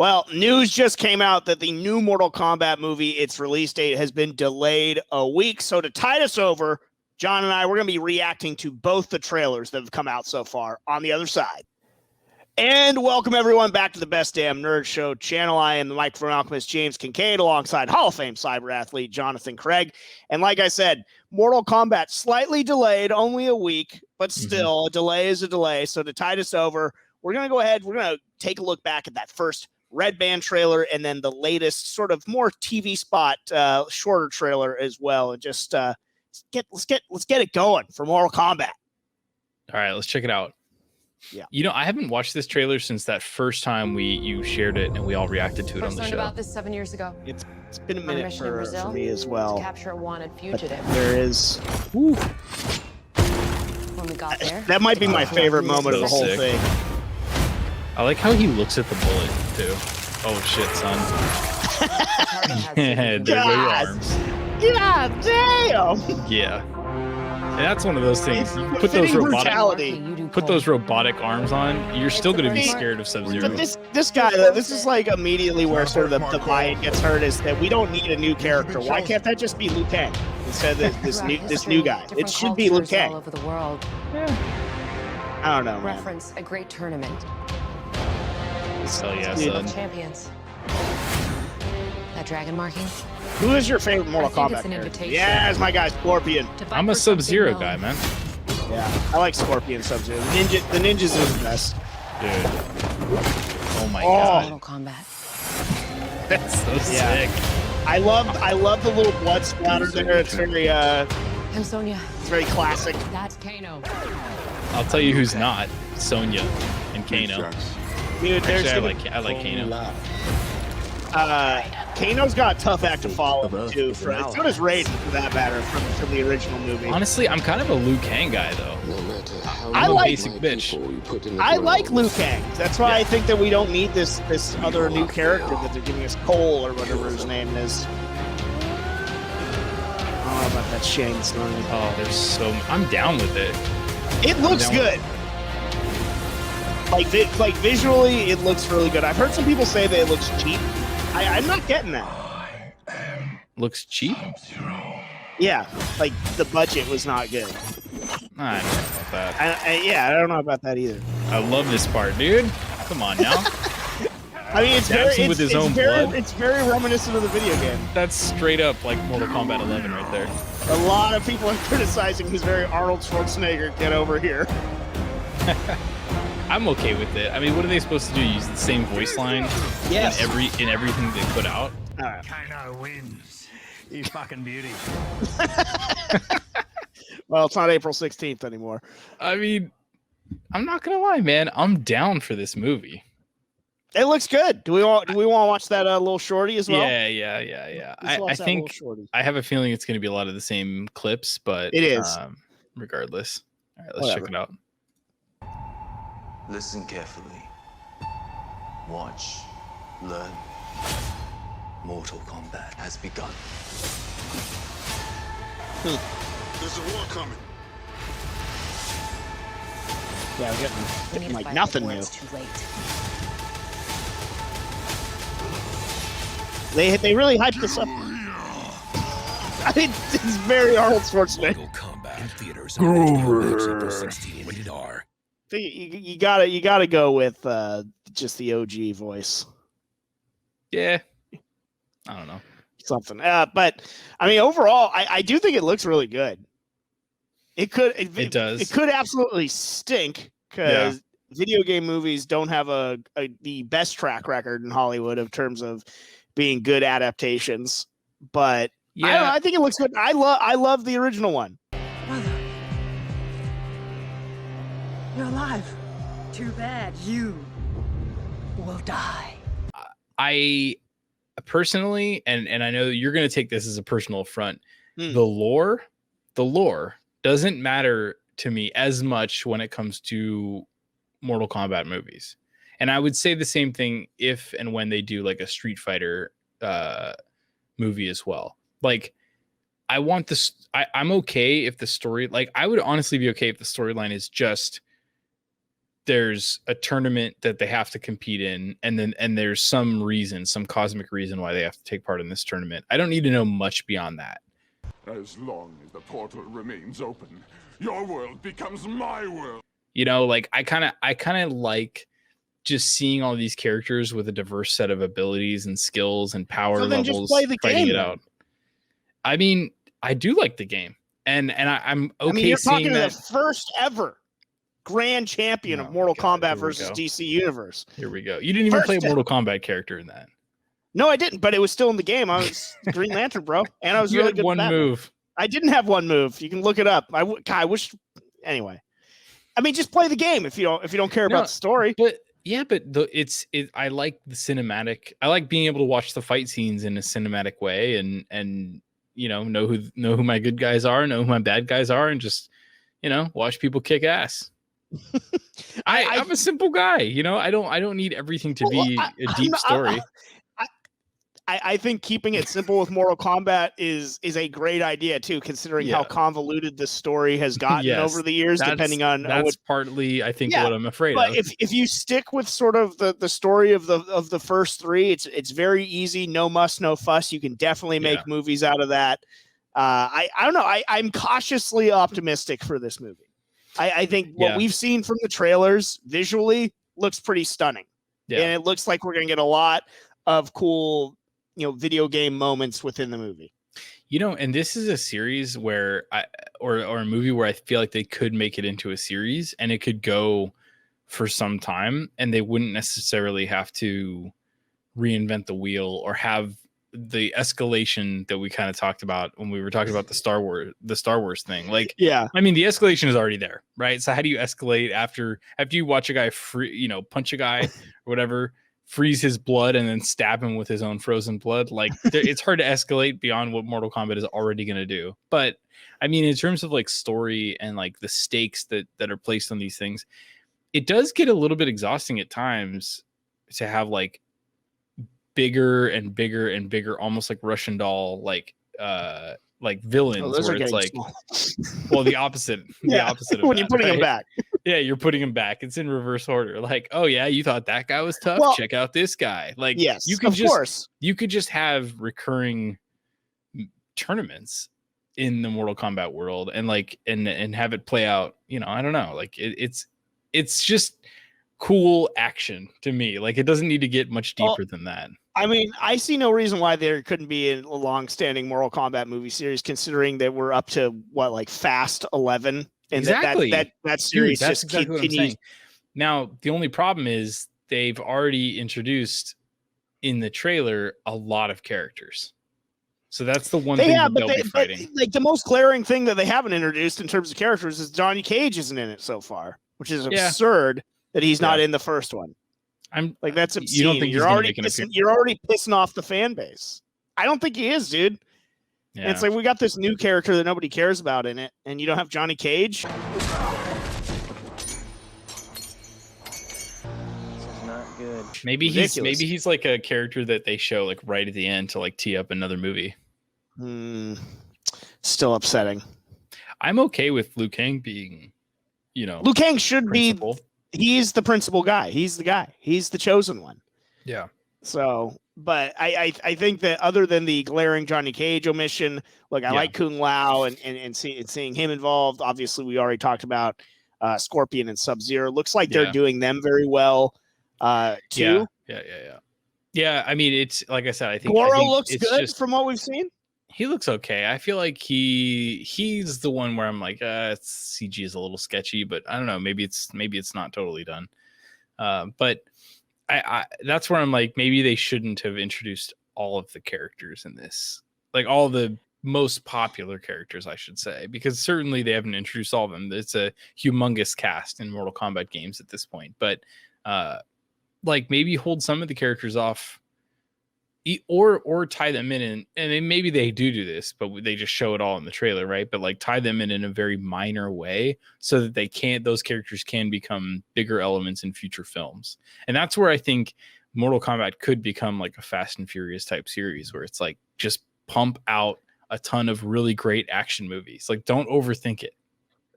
Well, news just came out that the new Mortal Kombat movie, its release date has been delayed a week. So to tide us over, John and I, we're going to be reacting to both the trailers that have come out so far on the other side. And welcome everyone back to the Best Damn Nerd Show channel. I am the microphone alchemist James Kincaid alongside Hall of Fame cyber athlete Jonathan Craig. And like I said, Mortal Kombat slightly delayed, only a week, but still a delay is a delay. So to tide us over, we're going to go ahead. We're going to take a look back at that first Red Band trailer and then the latest sort of more TV spot, shorter trailer as well. And just let's get it going for Mortal Kombat. All right, let's check it out. Yeah. You know, I haven't watched this trailer since that first time you shared it and we all reacted to it on the show. About this 7 years ago. It's been a minute for me as well. To capture a wanted fugitive. But there is. When we got there. That might be my favorite moment of the whole thing. I like how he looks at the bullet too. Oh shit, son. There go your arms. God damn. Yeah. And that's one of those things. You put those robotic arms on, you're still going to be scared of Sub-Zero. But this guy, this is like immediately where sort of the buy-in gets hurt is that we don't need a new character. Why can't that just be Liu Kang instead of this new guy? It should be Liu Kang. All over the world. Yeah. I don't know. Reference a great tournament. Hell yeah, son. Champions. That dragon marking. Who is your favorite Mortal Kombat character? Yeah, it's my guy Scorpion. I'm a Sub-Zero guy, man. Yeah, I like Scorpion Sub-Zero. The ninjas are the best. Dude. Oh my god. Mortal Kombat. That's so sick. I love the little blood splatter there. It's very I'm Sonya. It's very classic. That's Kano. I'll tell you who's not. Sonya and Kano. Dude, actually, I like Kano. Kano's got a tough act to follow too. So does Raiden, for that matter, from the original movie. Honestly, I'm kind of a Liu Kang guy though. I like basic bitch. I like Liu Kang. That's why I think that we don't need this other new character that they're giving us, Cole or whatever his name is. I don't know about that Shang Tsung. Oh, there's so. I'm down with it. It looks good. Like visually, it looks really good. I've heard some people say that it looks cheap. I'm not getting that. Looks cheap? Yeah, like the budget was not good. I don't know about that. I don't know about that either. I love this part, dude. Come on now. I mean, it's very reminiscent of the video game. That's straight up like Mortal Kombat 11 right there. A lot of people are criticizing his very Arnold Schwarzenegger. Get over here. I'm okay with it. I mean, what are they supposed to do? Use the same voice line in everything they put out? Kano wins. You fucking beauty. Well, it's not April 16th anymore. I mean, I'm not gonna lie, man. I'm down for this movie. It looks good. Do we want to watch that little shorty as well? Yeah. I think I have a feeling it's gonna be a lot of the same clips, but it is. Regardless. All right, let's check it out. Listen carefully. Watch. Learn. Mortal Kombat has begun. There's a war coming. Yeah, we're getting like nothing new. Too late. They really hyped this up. I mean, it's very Arnold Schwarzenegger. Mortal Kombat in theaters on April 16, rated R. You gotta go with just the OG voice. Yeah, I don't know something. But I mean, overall, I do think it looks really good. It does. It could absolutely stink because video game movies don't have the best track record in Hollywood in terms of being good adaptations. But yeah, I don't know, I think it looks good. I love the original one. Mother. You're alive. Too bad you will die. I personally, and I know you're going to take this as a personal affront, the lore doesn't matter to me as much when it comes to Mortal Kombat movies. And I would say the same thing if and when they do like a Street Fighter movie as well. Like, I want this. I'm okay if the story, like, I would honestly be okay if the storyline is just there's a tournament that they have to compete in, and there's some reason, some cosmic reason why they have to take part in this tournament. I don't need to know much beyond that. As long as the portal remains open, your world becomes my world. You know, like I kind of like just seeing all these characters with a diverse set of abilities and skills and power levels just play the fighting game, it out. I mean, I do like the game, and I'm okay. I mean, you're seeing talking that. the first ever grand champion of Mortal Kombat versus go. DC Universe. Here we go. You didn't even play a Mortal Kombat character in that. No, I didn't, but it was still in the game. I was Green Lantern, bro, and I was really had good. One at Batman. move. I didn't have one move. You can look it up. I wish. Anyway, I mean, just play the game if you don't care about the story. But yeah, but I like the cinematic. I like being able to watch the fight scenes in a cinematic way, and you know who my good guys are, know who my bad guys are, and just watch people kick ass. I'm a simple guy, I don't need everything to be a deep story. I think keeping it simple with Mortal Kombat is a great idea too, considering how convoluted the story has gotten over the years, depending on that's partly I think what I'm afraid but of. If you stick with sort of the story of the first three, it's very easy, no muss, no fuss. You can definitely make movies out of that. I don't know. I'm cautiously optimistic for this movie. I think what we've seen from the trailers visually looks pretty stunning. And it looks like we're going to get a lot of cool, video game moments within the movie. And this is a series where or a movie where I feel like they could make it into a series and it could go for some time and they wouldn't necessarily have to reinvent the wheel or have the escalation that we kind of talked about when we were talking about the Star Wars thing. Like, I mean, the escalation is already there, right? So how do you escalate after you watch a guy punch a guy or whatever, freeze his blood and then stab him with his own frozen blood? Like, it's hard to escalate beyond what Mortal Kombat is already going to do. But I mean, in terms of like story and like the stakes that are placed on these things, it does get a little bit exhausting at times to have like bigger and bigger and bigger, almost like Russian doll, like villains where it's like well, the opposite of when that, you're putting them back. Yeah, you're putting them back. It's in reverse order. Like, oh yeah, you thought that guy was tough? Well, check out this guy. Like, yes, you could just have recurring tournaments in the Mortal Kombat world and like and have it play out. I don't know. Like it's just cool action to me. Like, it doesn't need to get much deeper than that. I mean, I see no reason why there couldn't be a long-standing Mortal Kombat movie series, considering that we're up to like Fast 11, and that series just exactly continues. Now, the only problem is they've already introduced in the trailer a lot of characters, so that's the one thing that they'll be fighting. Like, the most glaring thing that they haven't introduced in terms of characters is Johnny Cage isn't in it so far, which is absurd that he's not in the first one. I'm like, that's obscene. You don't think you're already pissing off the fan base? I don't think he is, dude. Yeah. And it's like, we got this new character that nobody cares about in it, and you don't have Johnny Cage. This is not good. Maybe he's like a character that they show like right at the end to like tee up another movie. Still upsetting. I'm okay with Liu Kang being, Liu Kang should principal. He's the principal guy. He's the guy. He's the chosen one. Yeah. So, but I think that other than the glaring Johnny Cage omission, like I like Kung Lao and seeing him involved. Obviously, we already talked about Scorpion and Sub-Zero. Looks like they're doing them very well too. Yeah. I mean, it's like I said. I think Goro looks good from what we've seen. He looks okay. I feel like he's the one where I'm like, CG is a little sketchy, but I don't know. Maybe it's not totally done. But I that's where I'm like, maybe they shouldn't have introduced all of the characters in this, like all the most popular characters, I should say, because certainly they haven't introduced all of them. It's a humongous cast in Mortal Kombat games at this point, but like maybe hold some of the characters off. Or tie them in, and maybe they do this, but they just show it all in the trailer, right? But like tie them in a very minor way so that those characters can become bigger elements in future films. And that's where I think Mortal Kombat could become like a Fast and Furious type series, where it's like just pump out a ton of really great action movies. Like, don't overthink it.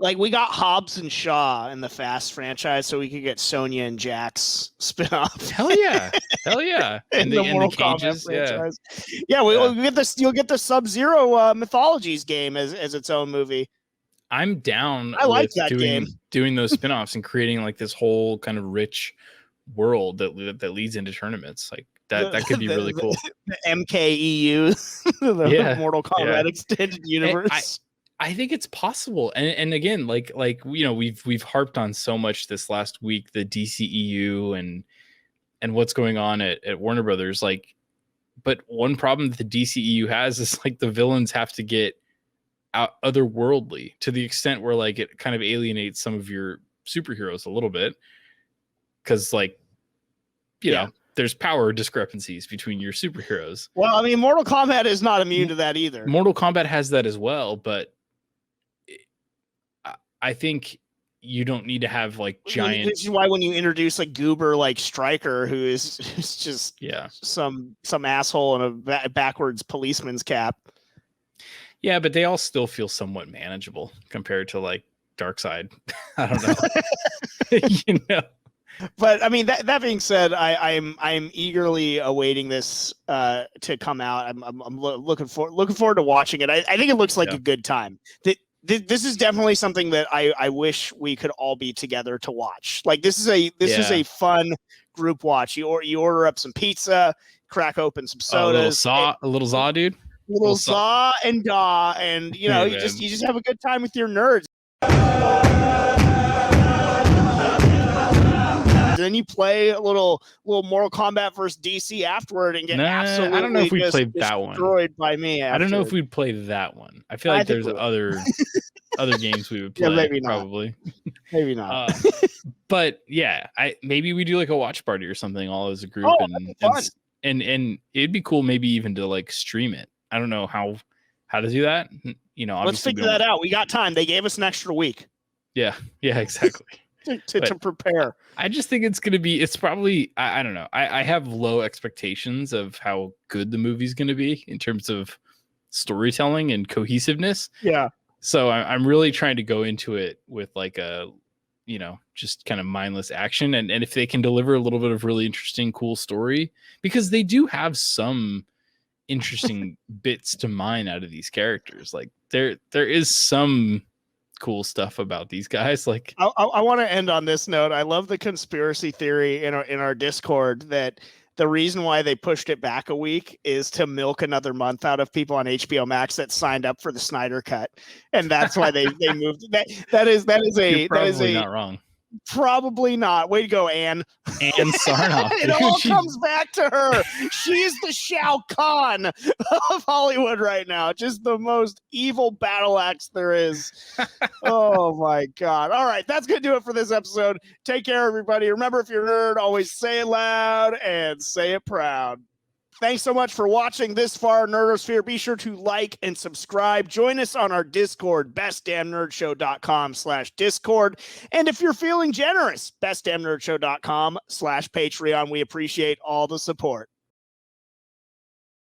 Like we got Hobbs and Shaw in the Fast franchise, so we could get Sonya and Jax spinoff. Hell yeah, hell yeah! in the Mortal Kombat franchise. Yeah, we'll get this. You'll get the Sub-Zero Mythologies game as its own movie. I'm down. I like that game. Doing those spinoffs and creating like this whole kind of rich world that leads into tournaments. Like that could be really cool. The MKEU, the Mortal Kombat extended universe. I think it's possible, and again, like we've harped on so much this last week, the DCEU and what's going on at Warner Brothers. Like, but one problem that the DCEU has is like the villains have to get out otherworldly to the extent where like it kind of alienates some of your superheroes a little bit, because like you know there's power discrepancies between your superheroes. Well, I mean, Mortal Kombat is not immune to that either. Mortal Kombat has that as well, but I think you don't need to have like giant. This is why when you introduce a goober like Stryker, who is just some asshole in a backwards policeman's cap. Yeah, but they all still feel somewhat manageable compared to like Darkseid. I don't know. You know. But I mean, that being said, I'm eagerly awaiting this to come out. I'm looking forward to watching it. I think it looks like a good time. This is definitely something that I wish we could all be together to watch. Like this is a fun group watch. You order up some pizza, crack open some sodas, a little Zaw, dude. Little Zaw and Daw, and you know, you just have a good time with your nerds. Then you play a little Mortal Kombat versus DC afterward and get absolutely. I don't know if we played that one. Destroyed by me. I don't know if we'd play that one. I feel like there's other games we would play. Yeah, maybe not. Probably. Maybe not. But yeah, maybe we do like a watch party or something all as a group, and it'd be cool maybe even to like stream it. I don't know how to do that. You know, let's figure that out. We got time. They gave us an extra week. Yeah, exactly. to prepare. I just think it's probably, I don't know. I have low expectations of how good the movie's going to be in terms of storytelling and cohesiveness. Yeah. So I'm really trying to go into it with like a, you know, just kind of mindless action. And if they can deliver a little bit of really interesting, cool story, because they do have some interesting bits to mine out of these characters. Like there is some cool stuff about these guys. Like I want to end on this note. I love the conspiracy theory in our Discord that the reason why they pushed it back a week is to milk another month out of people on HBO Max that signed up for the Snyder Cut, and that's why they moved. That is not wrong. Probably not. Way to go, Anne. Anne Sarnoff. It all comes back to her. She's the Shao Kahn of Hollywood right now. Just the most evil battle axe there is. Oh my God. All right. That's going to do it for this episode. Take care, everybody. Remember, if you're a nerd, always say it loud and say it proud. Thanks so much for watching this far, Nerdosphere. Be sure to like and subscribe. Join us on our Discord, bestdamnnerdshow.com/Discord. And if you're feeling generous, bestdamnnerdshow.com/Patreon. We appreciate all the support.